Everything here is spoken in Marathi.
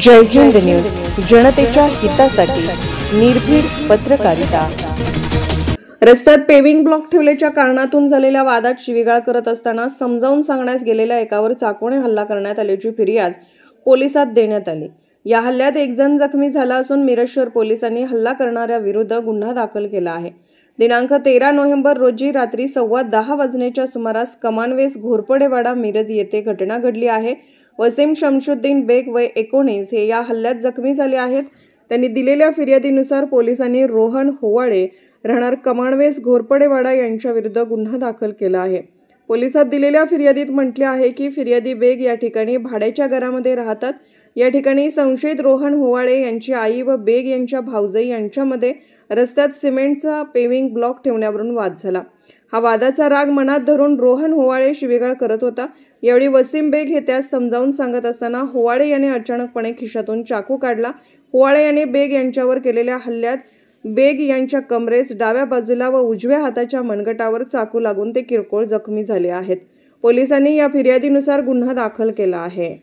जय हिंद न्यूज, जनतेच्या हितासाठी निर्भीड पत्रकारिता। रस्त्यात पेविंग ब्लॉक ठेवल्याच्या कारणातून झालेल्या वादात शिवीगाळ करत असताना समजावून सांगण्यास गेलेल्या एकावर चाकूने हल्ला करण्यात आल्याची फिर्याद पोलिसात देण्यात आली। या हल्ल्यात एक जण जखमी झाला असून मिरज शहर पोलिसांनी हल्ला करणाऱ्या विरुद्ध गुन्हा दाखल केला आहे। दिनांक 13 नोव्हेंबर रोजी रात्री 10:15 वाजण्याच्या सुमारास कमानवेस घोरपडेवाडा मिरज येथे घटना घडली आहे। वसीम शमशुद्दीन बेग वय 19 हे या हल्ल्यात जखमी झाले आहेत। त्यांनी दिलेल्या फिर्यादीनुसार पोलिसांनी रोहन होवाळे राहणार कमानवेस घोरपडेवाडा यांच्या विरुद्ध गुन्हा दाखल केला आहे। पोलिसात दिलेल्या फिर्यादीत म्हटले आहे की फिर्यादी बेग या ठिकाणी भाड्याच्या घरामध्ये राहतात। या ठिकाणी संशयित रोहन होवाळे यांची आई व बेग यांच्या भाऊजाई यांच्यामध्ये रस्त्यात सिमेंटचा पेविंग ब्लॉक ठेवण्यावरून वाद झाला। हा वादाचा राग मनात धरून रोहन होवाळे शिवीगाळ करत होता। यावेळी वसीम बेग हे त्यास समजावून सांगत असताना होवाळे याने अचानकपणे खिशातून चाकू काढला। होवाळे याने बेग यांच्यावर केलेल्या हल्ल्यात बेग यांच्या कमरेस डाव्या बाजूला व उजव्या हाताच्या मनगटावर चाकू लागून ते किरकोळ जखमी झाले आहेत। पोलिसांनी या फिर्यादीनुसार गुन्हा दाखल केला आहे।